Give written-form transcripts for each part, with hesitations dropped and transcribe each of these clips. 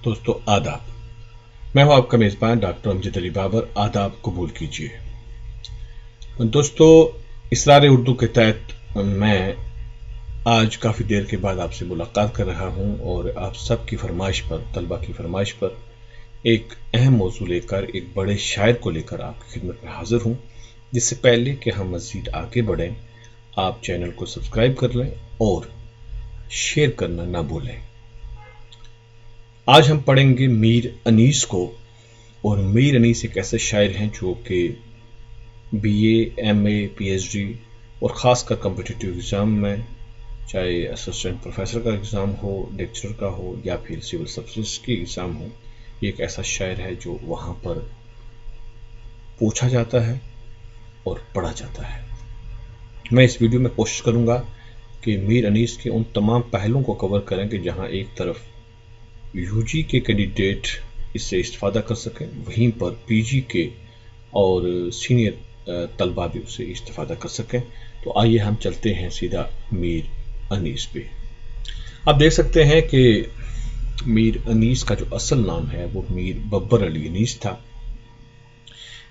دوستو آداب، میں ہوں آپ کا میزبان ڈاکٹر امجد علی بابر۔ آداب قبول کیجیے۔ دوستو، اسرار اردو کے تحت میں آج کافی دیر کے بعد آپ سے ملاقات کر رہا ہوں اور آپ سب کی فرمائش پر، طلبہ کی فرمائش پر ایک اہم موضوع لے کر، ایک بڑے شاعر کو لے کر آپ کی خدمت میں حاضر ہوں۔ جس سے پہلے کہ ہم مزید آگے بڑھیں، آپ چینل کو سبسکرائب کر لیں اور شیئر کرنا نہ بھولیں۔ آج ہم پڑھیں گے میر انیس کو، اور میر انیس ایک ایسے شاعر ہیں جو کہ B A, M A, P H D اور خاص کر کمپٹیٹیو ایگزام میں، چاہے اسسٹنٹ پروفیسر کا ایگزام ہو، لیکچرر کا ہو یا پھر سول سروسز کی ایگزام ہو، یہ ایک ایسا شاعر ہے جو وہاں پر پوچھا جاتا ہے اور پڑھا جاتا ہے۔ میں اس ویڈیو میں کوشش کروں گا کہ میر انیس کے ان تمام پہلوؤں کو کور کریں کہ جہاں ایک طرف یو جی کے کینڈیڈیٹ اس سے استفادہ کر سکیں، وہیں پر پی جی کے اور سینئر طلبہ بھی اس سے استفادہ کر سکیں۔ تو آئیے ہم چلتے ہیں سیدھا میر انیس پہ۔ آپ دیکھ سکتے ہیں کہ میر انیس کا جو اصل نام ہے وہ میر ببر علی انیس تھا۔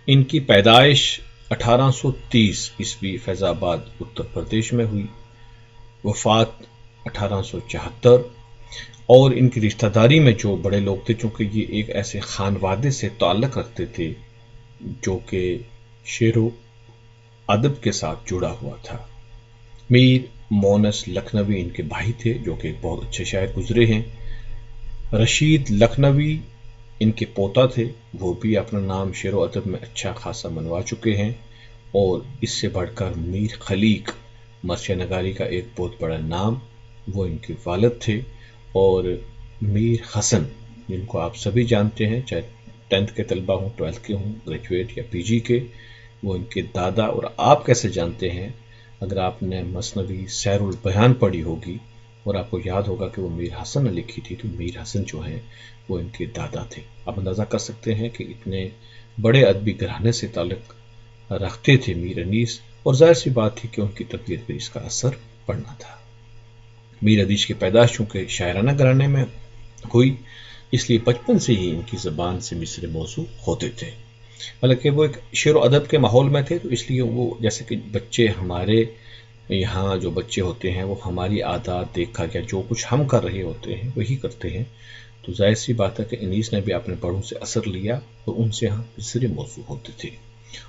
ان کی پیدائش 1830 عیسوی فیض آباد اتر پردیش میں ہوئی، وفات 1874۔ اور ان کی رشتہ داری میں جو بڑے لوگ تھے، چونکہ یہ ایک ایسے خانوادے سے تعلق رکھتے تھے جو کہ شعر و ادب کے ساتھ جڑا ہوا تھا۔ میر مونس لکھنوی ان کے بھائی تھے جو کہ ایک بہت اچھے شاعر گزرے ہیں۔ رشید لکھنوی ان کے پوتا تھے، وہ بھی اپنا نام شعر و ادب میں اچھا خاصا منوا چکے ہیں۔ اور اس سے بڑھ کر میر خلیق مرثیہ نگاری کا ایک بہت بڑا نام، وہ ان کے والد تھے۔ اور میر حسن جن کو آپ سبھی جانتے ہیں، چاہے 10th کے طلبہ ہوں، 12th کے ہوں، گریجویٹ یا پی جی کے، وہ ان کے دادا۔ اور آپ کیسے جانتے ہیں؟ اگر آپ نے مثنوی سیر البیان پڑھی ہوگی اور آپ کو یاد ہوگا کہ وہ میر حسن نے لکھی تھی، تو میر حسن جو ہیں وہ ان کے دادا تھے۔ آپ اندازہ کر سکتے ہیں کہ اتنے بڑے ادبی گھرانے سے تعلق رکھتے تھے میر انیس، اور ظاہر سی بات تھی کہ ان کی طبیعت پر اس کا اثر پڑنا تھا۔ میر انیس کی پیدائش چونکہ شاعرانہ گھرانے میں ہوئی، اس لیے بچپن سے ہی ان کی زبان سے مصرعے موزوں ہوتے تھے۔ حالانکہ وہ ایک شعر و ادب کے ماحول میں تھے، تو اس لیے وہ جیسے کہ بچے ہمارے یہاں جو بچے ہوتے ہیں وہ ہماری عادات دیکھا گیا، جو کچھ ہم کر رہے ہوتے ہیں وہی کرتے ہیں۔ تو ظاہر سی بات ہے کہ انیس نے بھی اپنے بڑوں سے اثر لیا اور ان سے ہم مصرعے موزوں ہوتے تھے،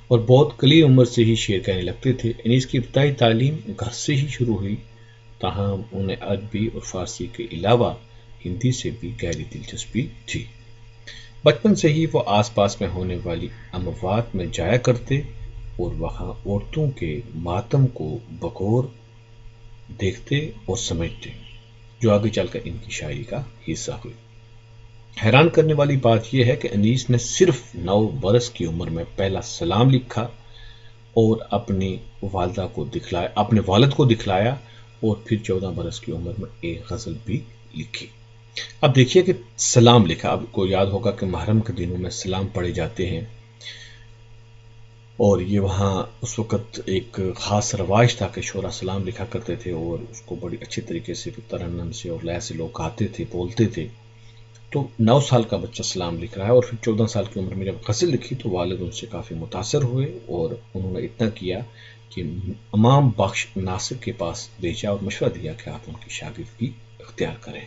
اور بہت کلی عمر سے ہی شعر کہنے لگتے تھے۔ انیس کی ابتدائی تعلیم گھر سے ہی شروع ہوئی، تاہم انہیں عربی اور فارسی کے علاوہ ہندی سے بھی گہری دلچسپی تھی۔ بچپن سے ہی وہ آس پاس میں ہونے والی اموات میں جایا کرتے اور وہاں عورتوں کے ماتم کو بغور دیکھتے اور سمجھتے، جو آگے چل کر ان کی شاعری کا حصہ ہوئی۔ حیران کرنے والی بات یہ ہے کہ انیس نے صرف 9 برس کی عمر میں پہلا سلام لکھا اور اپنے والد کو دکھلایا، اور پھر 14 برس کی عمر میں ایک غزل بھی لکھی۔ اب دیکھیے کہ سلام لکھا، اب کو یاد ہوگا کہ محرم کے دنوں میں سلام پڑھے جاتے ہیں، اور یہ وہاں اس وقت ایک خاص رواج تھا کہ شعراء سلام لکھا کرتے تھے، اور اس کو بڑی اچھی طریقے سے ترنم سے اور لے سے لوگ گاتے تھے، بولتے تھے۔ تو 9 سال کا بچہ سلام لکھ رہا ہے، اور پھر 14 سال کی عمر میں جب غزل لکھی تو والد ان سے کافی متاثر ہوئے، اور انہوں نے اتنا کیا کہ امام بخش ناصر کے پاس بھیجا اور مشورہ دیا کہ آپ ان کی شاگردی اختیار کریں۔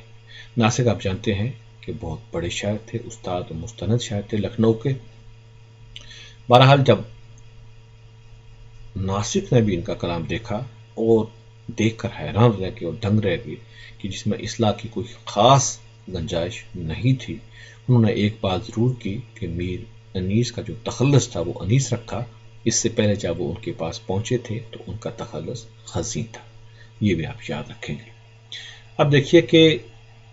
ناصر آپ جانتے ہیں کہ بہت بڑے شاعر تھے، استاد و مستند شاعر تھے لکھنؤ کے۔ بہرحال جب ناصر نے بھی ان کا کلام دیکھا اور دیکھ کر حیران رہ گئے اور دنگ رہ گئے کہ جس میں اصلاح کی کوئی خاص گنجائش نہیں تھی، انہوں نے ایک بات ضرور کی کہ میر انیس کا جو تخلص تھا وہ انیس رکھا۔ اس سے پہلے جب وہ ان کے پاس پہنچے تھے تو ان کا تخلص خزیں تھا، یہ بھی آپ یاد رکھیں گے۔ اب دیکھیے کہ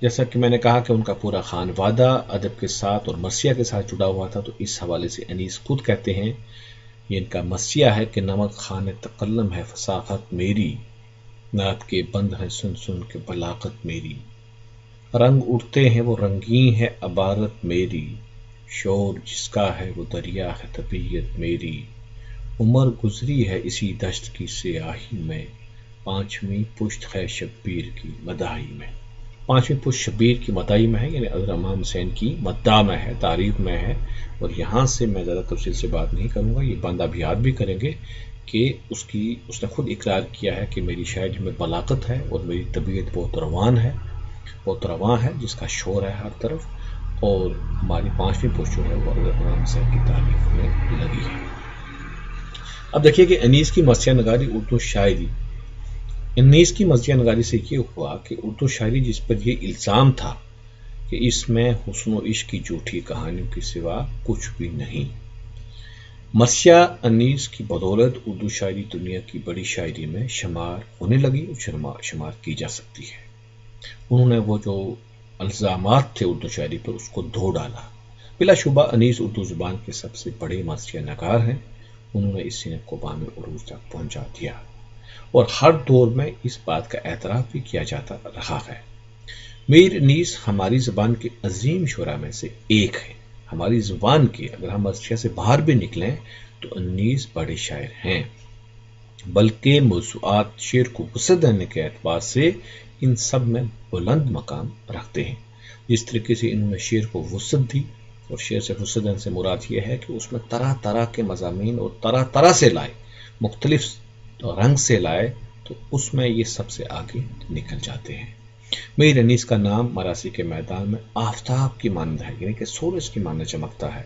جیسا کہ میں نے کہا کہ ان کا پورا خانوادہ ادب کے ساتھ اور مرثیہ کے ساتھ جڑا ہوا تھا، تو اس حوالے سے انیس خود کہتے ہیں، یہ ان کا مرثیہ ہے کہ نمک خان تکلم ہے فصاحت میری، نعت کے بند ہے سن سن کے بلاغت میری، رنگ اڑتے ہیں وہ رنگین ہے عبارت میری، شور جس کا ہے وہ دریا ہے طبیعت میری، عمر گزری ہے اسی دشت کی سیاہی میں، 5ویں پشت ہے شبیر کی مداحی میں۔ پانچویں پشت شبیر کی مدعی میں ہے، یعنی حضرت امام حسین کی مداح میں ہے، تعریف میں ہے، اور یہاں سے میں زیادہ تفصیل سے بات نہیں کروں گا، یہ بند اب یاد بھی کریں گے کہ اس نے خود اقرار کیا ہے کہ میری شاعری میں بلاغت ہے اور میری طبیعت بہت رواں ہے جس کا شور ہے ہر طرف، اور ہماری پانچویں پشت جو ہے وہ حضرت امام حسین کی تعریف میں لگی ہے۔ اب دیکھیے کہ انیس کی مرثیہ نگاری اردو شاعری، انیس کی مرثیہ نگاری سے یہ ہوا کہ اردو شاعری جس پر یہ الزام تھا کہ اس میں حسن و عشق کی جھوٹی کہانیوں کے سوا کچھ بھی نہیں، مرثیہ انیس کی بدولت اردو شاعری دنیا کی بڑی شاعری میں شمار ہونے لگی اور شمار کی جا سکتی ہے۔ انہوں نے وہ جو الزامات تھے اردو شاعری پر اس کو دھو ڈالا۔ بلا شبہ انیس اردو زبان کے سب سے بڑے مرثیہ نگار ہیں، انہوں نے اس صنف کو بام عروج تک پہنچا دیا اور ہر دور میں اس بات کا اعتراف بھی کیا جاتا رہا ہے۔ میر انیس ہماری زبان کے عظیم شعراء میں سے ایک ہے۔ ہماری زبان کے اگر ہم مرثیہ سے باہر بھی نکلیں تو انیس بڑے شاعر ہیں، بلکہ موضوعات شعر کو وسعت دینے کے اعتبار سے ان سب میں بلند مقام رکھتے ہیں۔ جس طریقے سے انہوں نے شعر کو وسعت دی، اور شعر سے وسعت دینے سے مراد یہ ہے کہ اس میں طرح طرح کے مضامین اور طرح طرح سے لائے، مختلف رنگ سے لائے، تو اس میں یہ سب سے آگے نکل جاتے ہیں۔ میر انیس کا نام مراسی کے میدان میں آفتاب کی مانند ہے، یعنی کہ سورج کی مانند چمکتا ہے،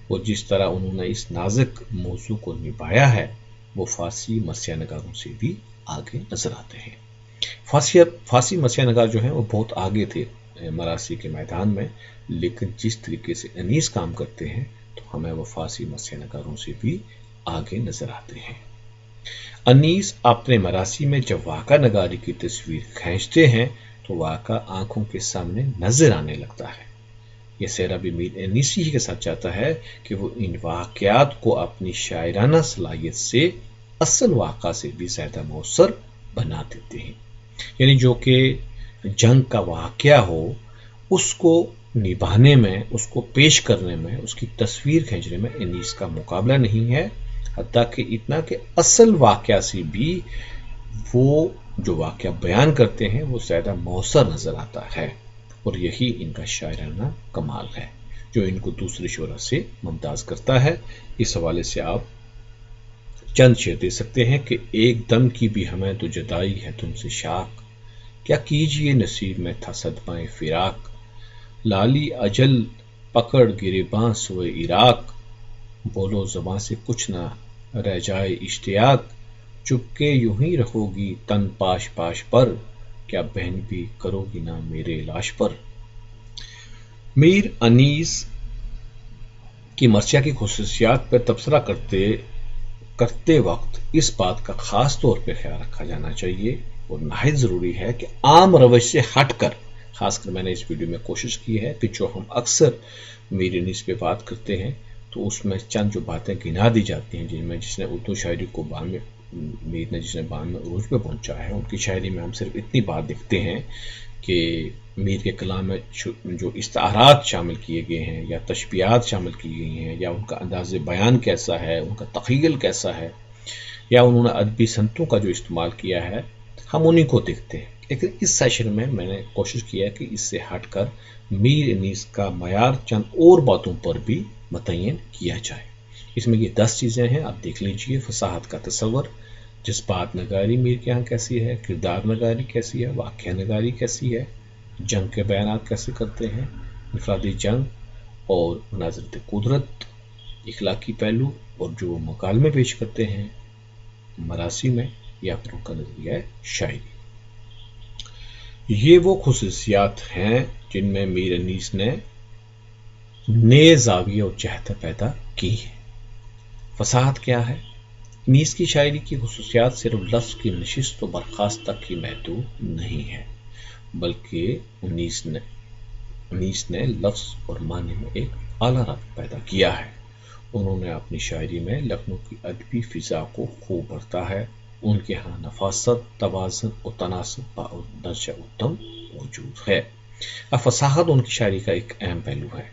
اور جس طرح انہوں نے اس نازک موضوع کو نبھایا ہے وہ فارسی مرثیہ نگاروں سے بھی آگے نظر آتے ہیں۔ فارسی مرثیہ نگار جو ہیں وہ بہت آگے تھے مراسی کے میدان میں، لیکن جس طریقے سے انیس کام کرتے ہیں تو ہمیں وہ فارسی مرثیہ نگاروں سے بھی آگے نظر آتے ہیں۔ انیس اپنے مراسی میں جب واقعہ نگاری کی تصویر کھینچتے ہیں تو واقعہ آنکھوں کے سامنے نظر آنے لگتا ہے۔ یہ سہرا بھی میر انیسی ہی کے ساتھ چاہتا ہے کہ وہ ان واقعات کو اپنی شاعرانہ صلاحیت سے اصل واقعہ سے بھی زیادہ مؤثر بنا دیتے ہیں، یعنی جو کہ جنگ کا واقعہ ہو اس کو نبھانے میں، اس کو پیش کرنے میں، اس کی تصویر کھینچنے میں انیس کا مقابلہ نہیں ہے، حتیٰ کہ اتنا کہ اصل واقعہ سے بھی وہ جو واقعہ بیان کرتے ہیں وہ زیادہ مؤثر نظر آتا ہے، اور یہی ان کا شاعرانہ کمال ہے جو ان کو دوسرے شعراء سے ممتاز کرتا ہے۔ اس حوالے سے آپ چند شعر دے سکتے ہیں کہ ایک دم کی بھی ہمیں تو جدائی ہے تم سے شاک، کیا کیجئے نصیب میں تھا صدمہ فراق، لالی اجل پکڑ گریباں سوئے عراق، بولو زباں سے کچھ نہ رہ جائے اشتیاق، چپکے یوں ہی رہو گی تن پاش پاش پر، کیا بہن بھی کرو گی نہ میرے لاش پر۔ میر انیس کی مرثیہ کی خصوصیات پر تبصرہ کرتے وقت اس بات کا خاص طور پہ خیال رکھا جانا چاہیے اور نہایت ضروری ہے کہ عام روش سے ہٹ کر، خاص کر میں نے اس ویڈیو میں کوشش کی ہے کہ جو ہم اکثر میر انیس پہ بات کرتے ہیں تو اس میں چند جو باتیں گنا دی جاتی ہیں جس نے اردو شاعری کو میر نے جس نے بام میں عروج پہ پہنچا ہے، ان کی شاعری میں ہم صرف اتنی بات دیکھتے ہیں کہ میر کے کلام میں جو استعارات شامل کیے گئے ہیں یا تشبیہات شامل کی گئی ہیں یا ان کا انداز بیان کیسا ہے، ان کا تخیل کیسا ہے، یا انہوں نے ادبی صنعتوں کا جو استعمال کیا ہے، ہم انہیں کو دیکھتے ہیں۔ لیکن اس سیشن میں میں نے کوشش کیا کہ اس سے ہٹ کر میر انیس کا معیار چند اور باتوں پر بھی متعین کیا جائے۔ اس میں یہ 10 چیزیں ہیں، آپ دیکھ لیجئے۔ فصاحت کا تصور، جذبات نگاری میر کے ہاں کیسی ہے، کردار نگاری کیسی ہے، واقعہ نگاری کیسی ہے، جنگ کے بیانات کیسے کرتے ہیں، انفرادی جنگ اور مناظرت قدرت، اخلاقی پہلو اور جو مکالمے پیش کرتے ہیں مراسی میں یا پھر ان کا نظریہ شاعری۔ یہ وہ خصوصیات ہیں جن میں میر انیس نے نئے زاویے اور جہت پیدا کی ہے۔ فصاحت کیا ہے؟ انیس کی شاعری کی خصوصیات صرف لفظ کی نشست و برخاست تک ہی محدود نہیں ہے، بلکہ انیس نے لفظ اور معنی میں ایک اعلیٰ ربط پیدا کیا ہے۔ انہوں نے اپنی شاعری میں لکھنؤ کی ادبی فضا کو خوب بڑھتا ہے۔ ان کے ہاں نفاست، توازن اور تناسب درجہ اتم موجود ہے۔ اب فصاحت ان کی شاعری کا ایک اہم پہلو ہے،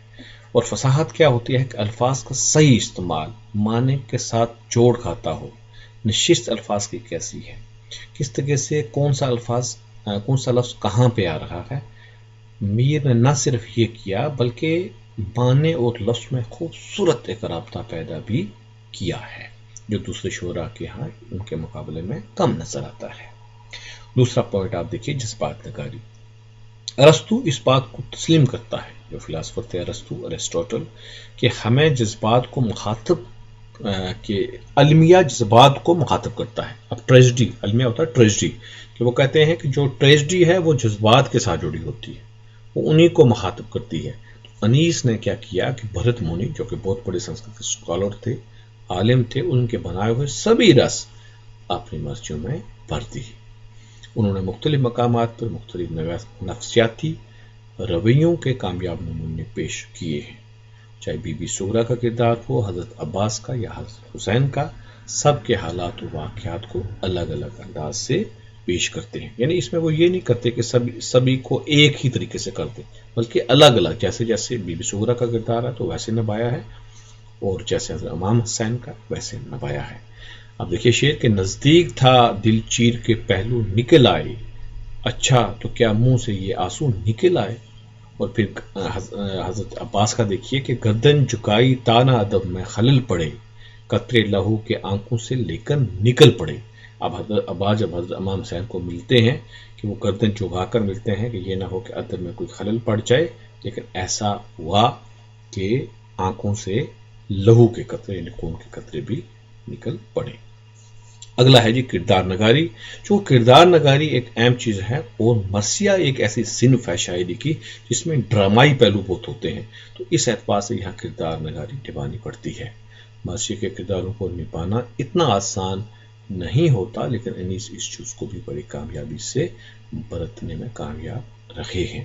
اور فصاحت کیا ہوتی ہے کہ الفاظ کا صحیح استعمال معنی کے ساتھ جوڑ کھاتا ہو۔ نشست الفاظ کی کیسی ہے، کس طرح سے کون سا لفظ کہاں پہ آ رہا ہے، میر نے نہ صرف یہ کیا بلکہ معنی اور لفظ میں خوبصورت ایک رابطہ پیدا بھی کیا ہے جو دوسرے شعراء کے ہاں ان کے مقابلے میں کم نظر آتا ہے۔ دوسرا پوائنٹ آپ دیکھیے، جذبات نگاری۔ ارسطو اس بات کو تسلیم کرتا ہے، جو فلاسفر تھے ارسطو، ارسطوٹل، کہ ہمیں جذبات کو مخاطب کہ المیہ جذبات کو مخاطب کرتا ہے۔ اب ٹریجڈی، المیہ ہوتا ہے ٹریجڈی، کہ وہ کہتے ہیں کہ جو ٹریجڈی ہے وہ جذبات کے ساتھ جڑی ہوتی ہے، وہ انہی کو مخاطب کرتی ہے۔ انیس نے کیا کیا کہ بھرت مونی، جو کہ بہت بڑے سنسکرت اسکالر تھے، عالم تھے، ان کے بنائے ہوئے سبھی رس اپنی مرضیوں میں بھر دی۔ انہوں نے مختلف مقامات پر مختلف نفسیاتی رویوں کے کامیاب نمونے پیش کیے ہیں، چاہے بی بی سغرا کا کردار ہو، حضرت عباس کا یا حضرت حسین کا، سب کے حالات و واقعات کو الگ الگ انداز سے پیش کرتے ہیں۔ یعنی اس میں وہ یہ نہیں کرتے کہ سبھی کو ایک ہی طریقے سے کرتے، بلکہ الگ الگ، جیسے جیسے بی بی سغرا کا کردار ہے تو ویسے نبھایا ہے، اور جیسے حضرت امام حسین کا ویسے نبھایا ہے۔ اب دیکھیے شعر کے نزدیک تھا دل چیر کے پہلو نکل آئے، اچھا تو کیا منہ سے یہ آنسو نکل آئے۔ اور پھر حضرت عباس کا دیکھیے کہ گردن جھکائی تانا ادب میں خلل پڑے، قطرے لہو کے آنکھوں سے لے کر نکل پڑے۔ اب حضرت عباس جب حضرت امام حسین کو ملتے ہیں کہ وہ گردن جھکا کر ملتے ہیں کہ یہ نہ ہو کہ ادب میں کوئی خلل پڑ جائے، لیکن ایسا ہوا کہ آنکھوں سے لہو کے قطرے یعنی خون کے قطرے بھی نکل پڑے۔ اگلا ہے جی کردار نگاری۔ جو کردار نگاری ایک اہم چیز ہے، اور مرثیہ ایک ایسی صنف ہے شاعری کی جس میں ڈرامائی پہلو بہت ہوتے ہیں، تو اس اعتبار سے یہاں کردار نگاری نبھانی پڑتی ہے۔ مرثیہ کے کرداروں کو نبھانا اتنا آسان نہیں ہوتا، لیکن انیس اس چیز کو بھی بڑی کامیابی سے برتنے میں کامیاب رہے ہیں۔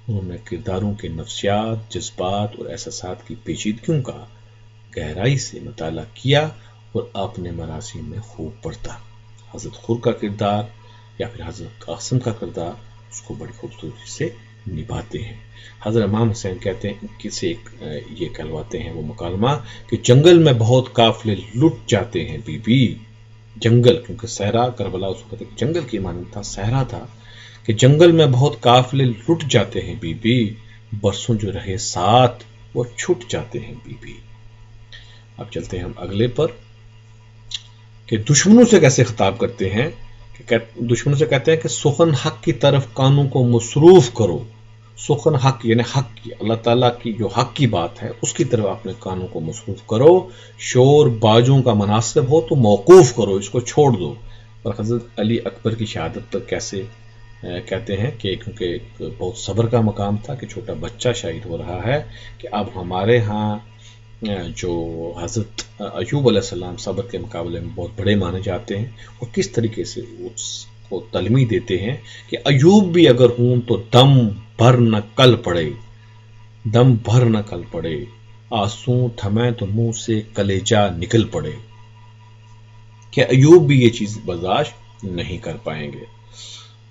انہوں نے کرداروں کے نفسیات، جذبات اور احساسات کی پیچیدگیوں کا گہرائی سے مطالعہ کیا اور اپنے مراسم میں خوب پڑھتا۔ حضرت خور کا کردار یا پھر حضرت قاسم کا کردار اس کو بڑی خوبصورتی سے نبھاتے ہیں۔ حضرت امام حسین کہتے ہیں، کسی یہ کہلواتے ہیں وہ مکالمہ کہ جنگل میں بہت قافلے لٹ جاتے ہیں بی بی، جنگل کیونکہ صحرا کربلا اس وقت ایک جنگل کی مانند تھا، صحرا تھا، کہ جنگل میں بہت قافلے لٹ جاتے ہیں بی بی، برسوں جو رہے ساتھ وہ چھٹ جاتے ہیں بی بی۔ اب چلتے ہیں ہم اگلے پر کہ دشمنوں سے کیسے خطاب کرتے ہیں، کہ دشمنوں سے کہتے ہیں کہ سخن حق کی طرف کانوں کو مصروف کرو۔ سخن حق یعنی حق کی، اللہ تعالیٰ کی جو حق کی بات ہے اس کی طرف اپنے کانوں کو مصروف کرو، شور باجوں کا مناسب ہو تو موقوف کرو، اس کو چھوڑ دو۔ اور حضرت علی اکبر کی شہادت پر کیسے کہتے ہیں کہ کیونکہ ایک بہت صبر کا مقام تھا کہ چھوٹا بچہ شہید ہو رہا ہے، کہ اب ہمارے ہاں جو حضرت ایوب علیہ السلام صبر کے مقابلے میں بہت بڑے مانے جاتے ہیں، اور کس طریقے سے اس کو تلمیح دیتے ہیں کہ ایوب بھی اگر ہوں تو دم بھر نہ کل پڑے، دم بھر نہ کل پڑے، آنسو تھمے تو منہ سے کلیجہ نکل پڑے، کہ ایوب بھی یہ چیز برداشت نہیں کر پائیں گے۔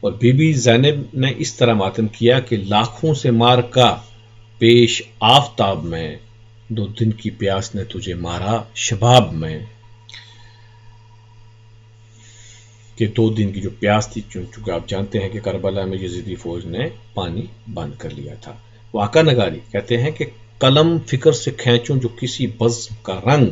اور بی بی زینب نے اس طرح ماتم کیا کہ لاکھوں سے مار کا پیش آفتاب میں، 2 دن کی پیاس نے تجھے مارا شباب میں، کہ 2 دن کی جو پیاس تھی، چونکہ آپ جانتے ہیں کہ کربلا میں یزیدی فوج نے پانی بند کر لیا تھا۔ واقعہ نگاری کہتے ہیں کہ قلم فکر سے کھینچوں جو کسی بزم کا رنگ،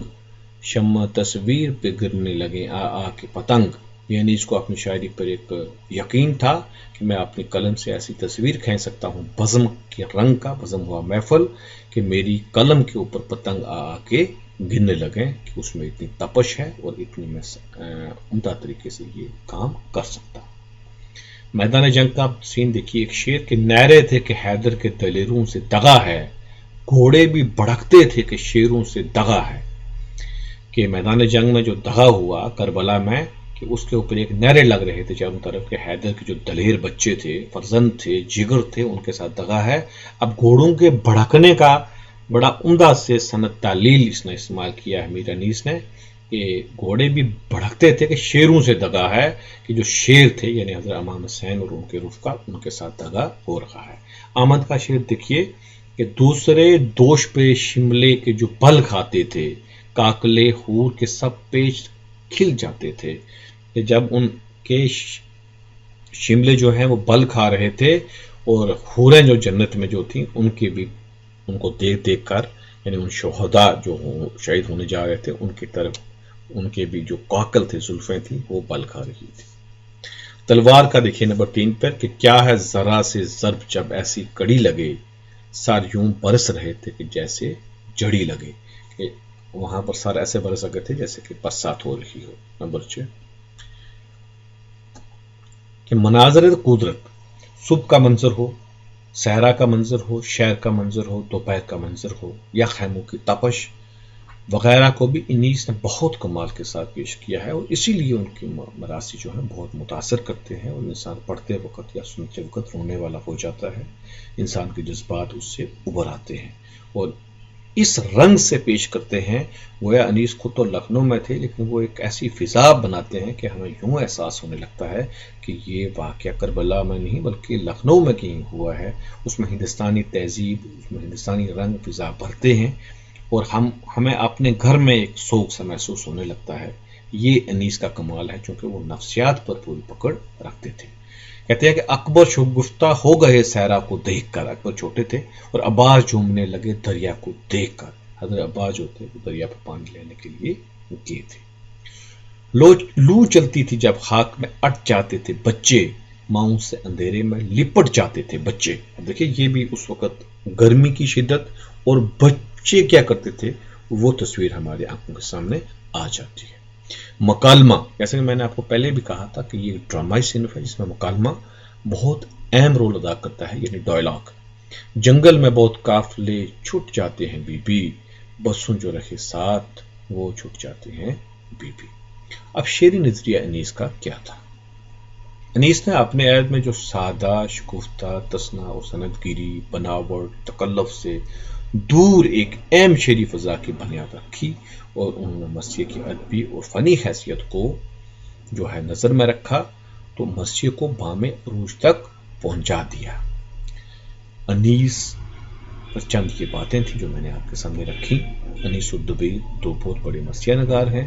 شمع تصویر پہ گرنے لگے آ آ کے پتنگ، یعنی اس کو اپنی شاعری پر ایک یقین تھا کہ میں اپنی قلم سے ایسی تصویر کھینچ سکتا ہوں بزم کے رنگ کا، بزم ہوا محفل، کہ میری قلم کے اوپر پتنگ آ آ کے گرنے لگیں، کہ اس میں اتنی تپش ہے اور اتنی میں عمدہ طریقے سے یہ کام کر سکتا۔ میدان جنگ کا سین دیکھیے، ایک شعر کے نعرے تھے کہ حیدر کے دلیروں سے دغا ہے، گھوڑے بھی بھڑکتے تھے کہ شیروں سے دغا ہے، کہ میدان جنگ میں جو دغا ہوا کربلا میں، کہ اس کے اوپر ایک نعرے لگ رہے تھے چاروں طرف کہ حیدر کے جو دلیر بچے تھے، فرزند تھے، جگر تھے، ان کے ساتھ دغا ہے۔ اب گھوڑوں کے بھڑکنے کا بڑا عمدہ سے صنعت تعلیل اس نے استعمال کیا ہے میر انیس نے، کہ گھوڑے بھی بھڑکتے تھے کہ شیروں سے دغا ہے، کہ جو شیر تھے یعنی حضرت امام حسین اور ان کے رفقا، ان کے ساتھ دغا ہو رہا ہے۔ احمد کا شعر دیکھیے کہ دوسرے دوش پہ شملے کے جو پھل کھاتے تھے، کاکلے حور کے سب پیچ کھل جاتے تھے، کہ جب ان کے شملے جو ہیں وہ بل کھا رہے تھے، اور حوریں جو جنت میں جو تھیں ان کو دیکھ دیکھ کر، یعنی ان شہداء جو شہید ہونے جا رہے تھے ان کی طرف ان کے بھی جو کاکل تھے، زلفیں تھیں، وہ بل کھا رہی تھی۔ تلوار کا دیکھیے نمبر 3 پر کہ کیا ہے ذرا سے ضرب جب ایسی کڑی لگے، سر یوں برس رہے تھے کہ جیسے جڑی لگے، کہ وہاں پر سر ایسے برس رہے تھے جیسے کہ برسات ہو رہی ہو۔ نمبر 6 کہ مناظر قدرت، صبح کا منظر ہو، صحرا کا منظر ہو، شہر کا منظر ہو، دوپہر کا منظر ہو، یا خیموں کی تپش وغیرہ کو بھی انیس نے بہت کمال کے ساتھ پیش کیا ہے، اور اسی لیے ان کی مراثی جو ہیں بہت متاثر کرتے ہیں، اور انسان پڑھتے وقت یا سنتے وقت رونے والا ہو جاتا ہے، انسان کے جذبات اس سے ابھر آتے ہیں اور اس رنگ سے پیش کرتے ہیں۔ گویا انیس خود تو لکھنؤ میں تھے، لیکن وہ ایک ایسی فضا بناتے ہیں کہ ہمیں یوں احساس ہونے لگتا ہے کہ یہ واقعہ کربلا میں نہیں بلکہ لکھنؤ میں کہیں ہوا ہے۔ اس میں ہندوستانی تہذیب، اس میں ہندوستانی رنگ فضا بھرتے ہیں، اور ہمیں اپنے گھر میں ایک سوگ سا محسوس ہونے لگتا ہے۔ یہ انیس کا کمال ہے، چونکہ وہ نفسیات پر پوری پکڑ رکھتے تھے۔ کہتے ہیں کہ اکبر شگفتہ ہو گئے صحرا کو دیکھ کر، اکبر چھوٹے تھے، اور عباس جھومنے لگے دریا کو دیکھ کر۔ حضرت عباس جو تھے وہ دریا پر پانی لینے کے لیے گئے تھے۔ لو چلتی تھی جب خاک میں اٹ جاتے تھے بچے، ماؤں سے اندھیرے میں لپٹ جاتے تھے بچے۔ اب دیکھیں یہ بھی اس وقت گرمی کی شدت اور بچے کیا کرتے تھے، وہ تصویر ہمارے آنکھوں کے سامنے آ جاتی ہے۔ مکالمہ، جیسے کہ میں نے آپ کو پہلے بھی کہا تھا کہ یہ ڈرامائی صنف ہے جس میں مکالمہ بہت اہم رول ادا کرتا ہے، یعنی ڈائلاگ۔ جنگل میں بہت قافلے چھٹ جاتے ہیں بی بی، بسوں جو رکھے ساتھ وہ چھٹ جاتے ہیں بی بی۔ اب شعری نظریہ انیس کا کیا تھا؟ انیس نے اپنے عہد میں جو سادہ، شگفتہ، تصنع اور سندگیری، بناوٹ، تکلف سے دور ایک اہم شعری فضا کی بنیاد رکھی، اور انہوں نے مسیح کی ادبی اور فنی حیثیت کو جو ہے نظر میں رکھا تو مسیح کو بام عروج تک پہنچا دیا۔ انیس پر چند یہ باتیں تھیں جو میں نے آپ کے سامنے رکھی۔ انیس اور دبیر دو بہت بڑے مسیح نگار ہیں،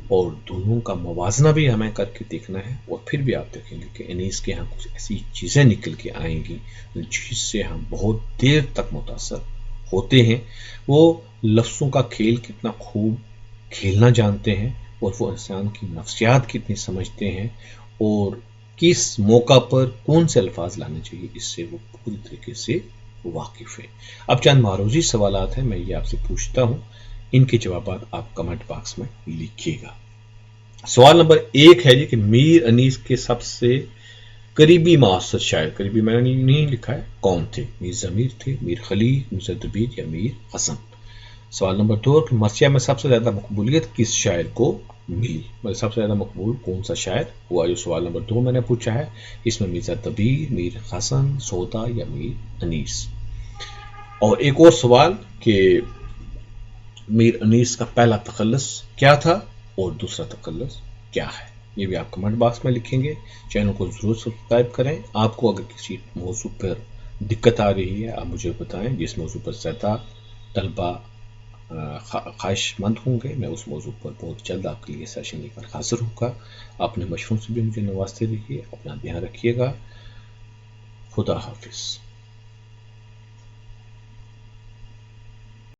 اور دونوں کا موازنہ بھی ہمیں کر کے دیکھنا ہے، اور پھر بھی آپ دیکھیں گے کہ انیس کے ہاں کچھ ایسی چیزیں نکل کے آئیں گی جس سے ہم بہت دیر تک متاثر ہوتے ہیں۔ وہ لفظوں کا کھیل کتنا خوب کھیلنا جانتے ہیں، اور وہ انسان کی نفسیات کتنی سمجھتے ہیں، اور کس موقع پر کون سے الفاظ لانے چاہیے، اس سے وہ پوری طریقے سے واقف ہے۔ اب چند معروضی سوالات ہیں، میں یہ آپ سے پوچھتا ہوں، ان کے جوابات آپ کمنٹ باکس میں لکھیے گا۔ سوال نمبر 1 ہے جی کہ میر انیس کے سب سے قریبی معاصر شاعر، قریبی میں نے نہیں لکھا ہے، کون تھے؟ میر ضمیر تھے، میر خلیل، میر دبیر یا میر حسن؟ سوال نمبر 2 کہ مرثیہ میں سب سے زیادہ مقبولیت کس شاعر کو ملی؟ مطلب سب سے زیادہ مقبول کون سا شاعر ہوا؟ جو سوال نمبر 2 میں نے پوچھا ہے، اس میں مرزا دبیر، میر حسن، سودا یا میر انیس؟ اور ایک اور سوال کہ میر انیس کا پہلا تخلص کیا تھا اور دوسرا تخلص کیا ہے؟ یہ بھی آپ کمنٹ باکس میں لکھیں گے۔ چینل کو ضرور سبسکرائب کریں۔ آپ کو اگر کسی موضوع پر دقت آ رہی ہے آپ مجھے بتائیں، جس موضوع پر زیادہ طلبہ خواہش مند ہوں گے، میں اس موضوع پر بہت جلد آپ کے لیے سیشن لے کر حاضر ہوں گا۔ اپنے مشوروں سے بھی مجھے نوازتے رہیے، اپنا دھیان رکھیے گا۔ خدا حافظ۔